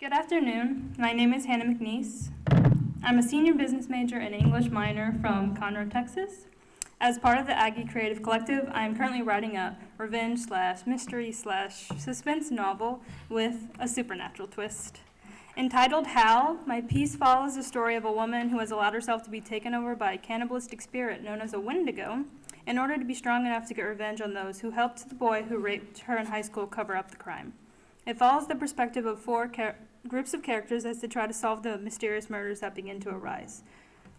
Good afternoon. My name is Hannah McNeese. I'm a senior business major and English minor from Conroe, Texas. As part of the Aggie Creative Collective, I am currently writing a revenge/mystery/suspense novel with a supernatural twist. Entitled Hal, my piece follows the story of a woman who has allowed herself to be taken over by a cannibalistic spirit known as a Wendigo in order to be strong enough to get revenge on those who helped the boy who raped her in high school cover up the crime. It follows the perspective of four groups of characters as they try to solve the mysterious murders that begin to arise.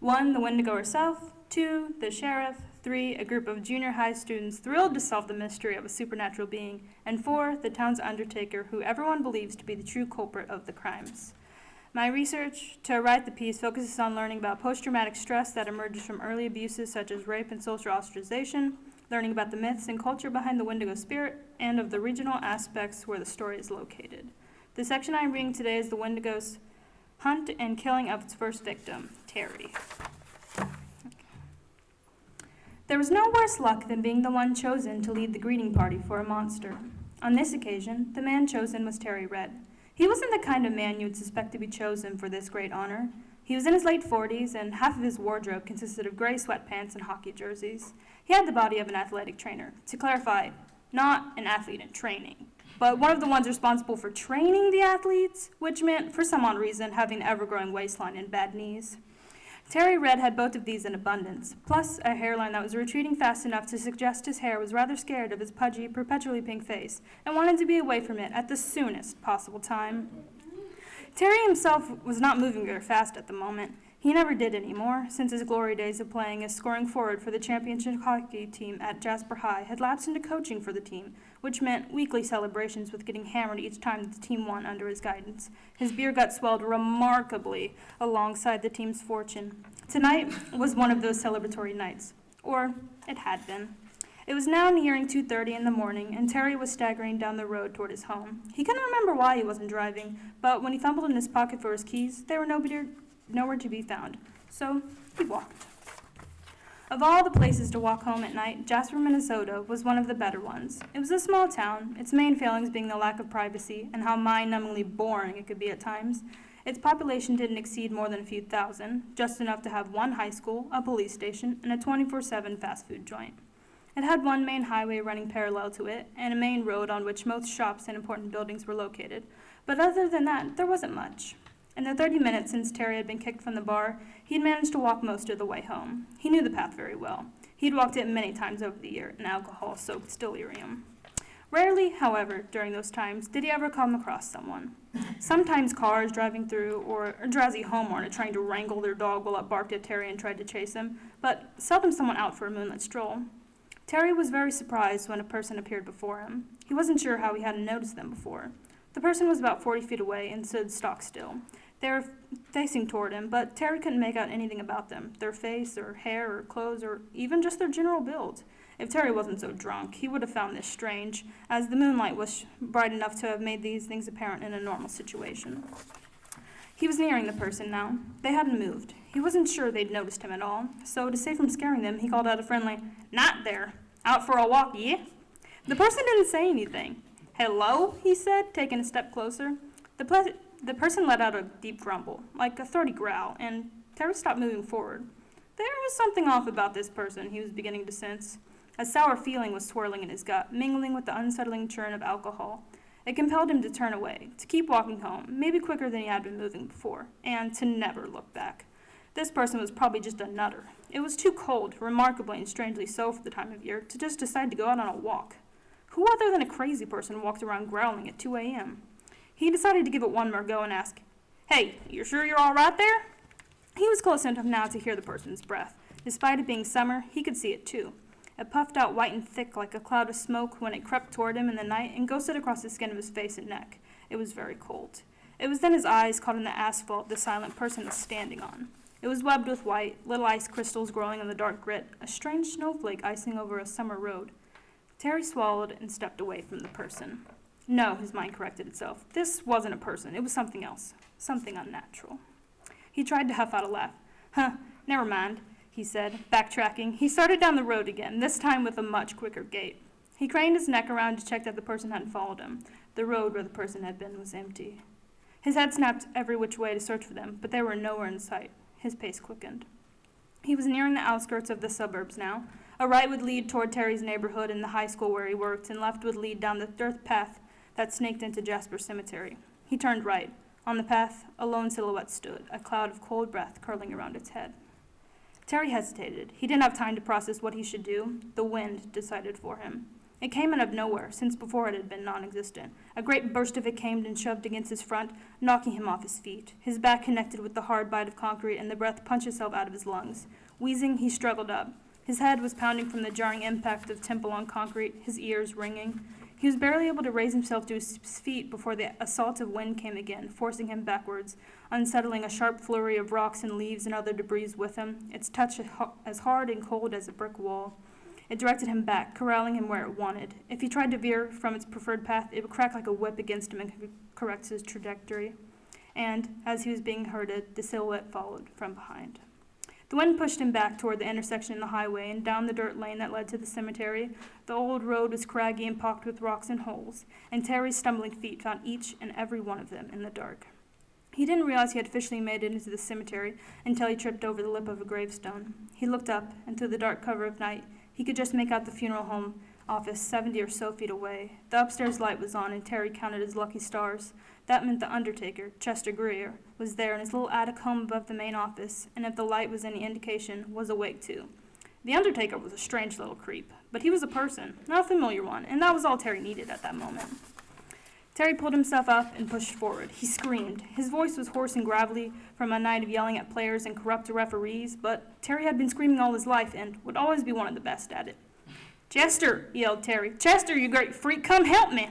1, the Wendigo herself. 2, the sheriff. 3, a group of junior high students thrilled to solve the mystery of a supernatural being. And 4, the town's undertaker, who everyone believes to be the true culprit of the crimes. My research to write the piece focuses on learning about post-traumatic stress that emerges from early abuses such as rape and social ostracization, learning about the myths and culture behind the Wendigo spirit, and of the regional aspects where the story is located. The section I am reading today is the Wendigo's hunt and killing of its first victim, Terry. There was no worse luck than being the one chosen to lead the greeting party for a monster. On this occasion, the man chosen was Terry Red. He wasn't the kind of man you would suspect to be chosen for this great honor. He was in his late 40s, and half of his wardrobe consisted of gray sweatpants and hockey jerseys. He had the body of an athletic trainer. To clarify, not an athlete in training, but one of the ones responsible for training the athletes, which meant, for some odd reason, having an ever-growing waistline and bad knees. Terry Red had both of these in abundance, plus a hairline that was retreating fast enough to suggest his hair was rather scared of his pudgy, perpetually pink face, and wanted to be away from it at the soonest possible time. Terry himself was not moving very fast at the moment. He never did anymore, since his glory days of playing as scoring forward for the championship hockey team at Jasper High had lapsed into coaching for the team, which meant weekly celebrations with getting hammered each time that the team won under his guidance. His beer gut swelled remarkably alongside the team's fortune. Tonight was one of those celebratory nights, or it had been. It was now nearing 2:30 in the morning, and Terry was staggering down the road toward his home. He couldn't remember why he wasn't driving, but when he fumbled in his pocket for his keys, they were nowhere to be found. So he walked. Of all the places to walk home at night, Jasper, Minnesota was one of the better ones. It was a small town, its main failings being the lack of privacy and how mind-numbingly boring it could be at times. Its population didn't exceed more than a few thousand, just enough to have one high school, a police station, and a 24/7 fast food joint. It had one main highway running parallel to it, and a main road on which most shops and important buildings were located. But other than that, there wasn't much. In the 30 minutes since Terry had been kicked from the bar, he had managed to walk most of the way home. He knew the path very well. He'd walked it many times over the year in alcohol-soaked delirium. Rarely, however, during those times, did he ever come across someone. Sometimes cars driving through, or a drowsy homeowner trying to wrangle their dog while it barked at Terry and tried to chase him, but seldom someone out for a moonlit stroll. Terry was very surprised when a person appeared before him. He wasn't sure how he hadn't noticed them before. The person was about 40 feet away and stood stock still. They were facing toward him, but Terry couldn't make out anything about them, their face or hair or clothes or even just their general build. If Terry wasn't so drunk, he would have found this strange, as the moonlight was bright enough to have made these things apparent in a normal situation. He was nearing the person now. They hadn't moved. He wasn't sure they'd noticed him at all, so to save from scaring them, he called out a friendly, "Not there. Out for a walk, yeah?" The person didn't say anything. "Hello?" he said, taking a step closer. The person let out a deep grumble, like a throaty growl, and Terry stopped moving forward. There was something off about this person, he was beginning to sense. A sour feeling was swirling in his gut, mingling with the unsettling churn of alcohol. It compelled him to turn away, to keep walking home, maybe quicker than he had been moving before, and to never look back. This person was probably just a nutter. It was too cold, remarkably and strangely so for the time of year, to just decide to go out on a walk. Who other than a crazy person walked around growling at 2 a.m.? He decided to give it one more go and ask, "Hey, you sure you're all right there?" He was close enough now to hear the person's breath. Despite it being summer, he could see it too. It puffed out white and thick like a cloud of smoke when it crept toward him in the night and ghosted across the skin of his face and neck. It was very cold. It was then his eyes caught on the asphalt the silent person was standing on. It was webbed with white, little ice crystals growing on the dark grit, a strange snowflake icing over a summer road. Terry swallowed and stepped away from the person. No, his mind corrected itself. This wasn't a person. It was something else. Something unnatural. He tried to huff out a laugh. Never mind, he said, backtracking. He started down the road again, this time with a much quicker gait. He craned his neck around to check that the person hadn't followed him. The road where the person had been was empty. His head snapped every which way to search for them, but they were nowhere in sight. His pace quickened. He was nearing the outskirts of the suburbs now. A right would lead toward Terry's neighborhood and the high school where he worked, and left would lead down the dirt path that snaked into Jasper Cemetery. He turned right. On the path, a lone silhouette stood, a cloud of cold breath curling around its head. Terry hesitated. He didn't have time to process what he should do. The wind decided for him. It came out of nowhere, since before it had been non-existent. A great burst of it came and shoved against his front, knocking him off his feet. His back connected with the hard bite of concrete, and the breath punched itself out of his lungs. Wheezing, he struggled up. His head was pounding from the jarring impact of temple on concrete, his ears ringing. He was barely able to raise himself to his feet before the assault of wind came again, forcing him backwards, unsettling a sharp flurry of rocks and leaves and other debris with him, its touch as hard and cold as a brick wall. It directed him back, corralling him where it wanted. If he tried to veer from its preferred path, it would crack like a whip against him and correct his trajectory. And, as he was being herded, the silhouette followed from behind. The wind pushed him back toward the intersection in the highway and down the dirt lane that led to the cemetery. The old road was craggy and pocked with rocks and holes, and Terry's stumbling feet found each and every one of them in the dark. He didn't realize he had officially made it into the cemetery until he tripped over the lip of a gravestone. He looked up, and through the dark cover of night, he could just make out the funeral home office 70 or so feet away. The upstairs light was on, and Terry counted his lucky stars. That meant the undertaker, Chester Greer, was there in his little attic home above the main office, and if the light was any indication, was awake too. The undertaker was a strange little creep, but he was a person, not a familiar one, and that was all Terry needed at that moment. Terry pulled himself up and pushed forward. He screamed. His voice was hoarse and gravelly from a night of yelling at players and corrupt referees, but Terry had been screaming all his life and would always be one of the best at it. "Chester!" yelled Terry. "Chester, you great freak, come help me!"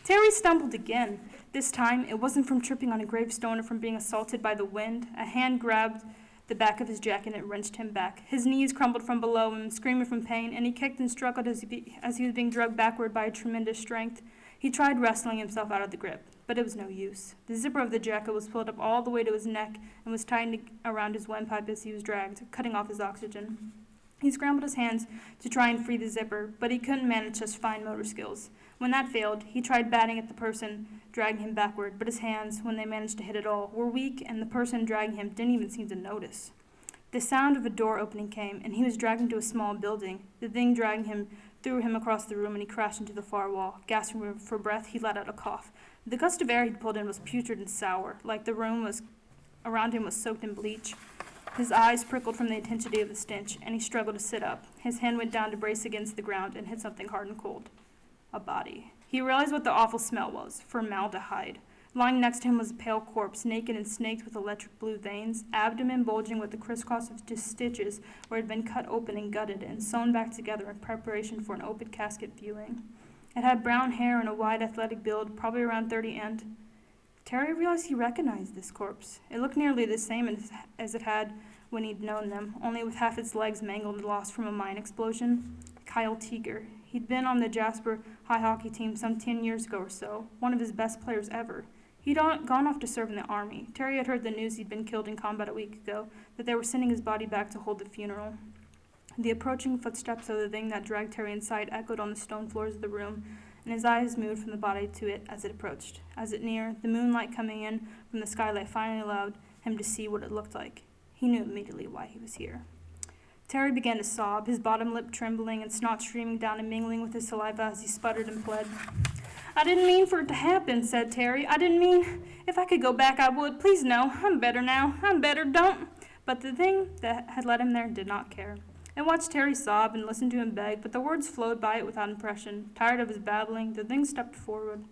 Terry stumbled again. This time, it wasn't from tripping on a gravestone or from being assaulted by the wind. A hand grabbed the back of his jacket and wrenched him back. His knees crumbled from below him, screaming from pain, and he kicked and struggled as he was being dragged backward by a tremendous strength. He tried wrestling himself out of the grip, but it was no use. The zipper of the jacket was pulled up all the way to his neck and was tightened around his windpipe as he was dragged, cutting off his oxygen. He scrambled his hands to try and free the zipper, but he couldn't manage such fine motor skills. When that failed, he tried batting at the person dragging him backward, but his hands, when they managed to hit at all, were weak, and the person dragging him didn't even seem to notice. The sound of a door opening came, and he was dragged into a small building. The thing dragging him threw him across the room, and he crashed into the far wall. Gasping for breath, he let out a cough. The gust of air he'd pulled in was putrid and sour, like the room around him was soaked in bleach. His eyes prickled from the intensity of the stench, and he struggled to sit up. His hand went down to brace against the ground and hit something hard and cold. A body. He realized what the awful smell was. Formaldehyde. Lying next to him was a pale corpse, naked and snaked with electric blue veins, abdomen bulging with the crisscross of stitches where it had been cut open and gutted and sewn back together in preparation for an open casket viewing. It had brown hair and a wide athletic build, probably around 30, and Terry realized he recognized this corpse. It looked nearly the same as it had when he'd known them, only with half its legs mangled and lost from a mine explosion. Kyle Teeger. He'd been on the Jasper High hockey team some 10 years ago or so, one of his best players ever. He'd gone off to serve in the army. Terry had heard the news he'd been killed in combat a week ago, that they were sending his body back to hold the funeral. The approaching footsteps of the thing that dragged Terry inside echoed on the stone floors of the room, and his eyes moved from the body to it as it approached. As it neared, the moonlight coming in from the skylight finally allowed him to see what it looked like. He knew immediately why he was here. Terry began to sob, his bottom lip trembling and snot streaming down and mingling with his saliva as he sputtered and pled. "I didn't mean for it to happen," said Terry. "I didn't mean. If I could go back, I would. Please, no. I'm better now. I'm better. Don't." But the thing that had led him there did not care. It watched Terry sob and listened to him beg, but the words flowed by it without impression. Tired of his babbling, the thing stepped forward.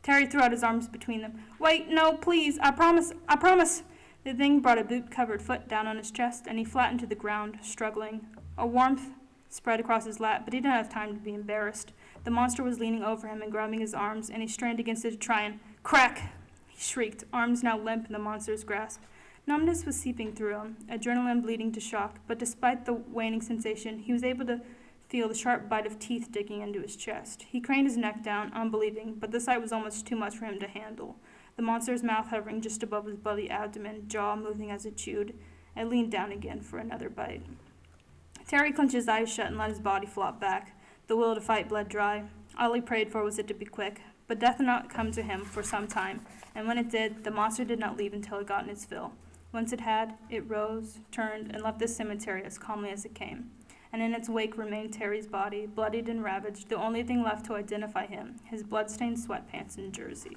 Terry threw out his arms between them. "Wait, no, please. I promise. I promise." The thing brought a boot-covered foot down on his chest, and he flattened to the ground, struggling. A warmth spread across his lap, but he didn't have time to be embarrassed. The monster was leaning over him and grabbing his arms, and he strained against it to try and crack! He shrieked, arms now limp in the monster's grasp. Numbness was seeping through him, adrenaline bleeding to shock, but despite the waning sensation, he was able to feel the sharp bite of teeth digging into his chest. He craned his neck down, unbelieving, but the sight was almost too much for him to handle. The monster's mouth hovering just above his bloody abdomen, jaw moving as it chewed, and leaned down again for another bite. Terry clenched his eyes shut and let his body flop back. The will to fight bled dry. All he prayed for was it to be quick, but death did not come to him for some time, and when it did, the monster did not leave until it got in its fill. Once it had, it rose, turned, and left the cemetery as calmly as it came. And in its wake remained Terry's body, bloodied and ravaged, the only thing left to identify him, his blood-stained sweatpants and jersey.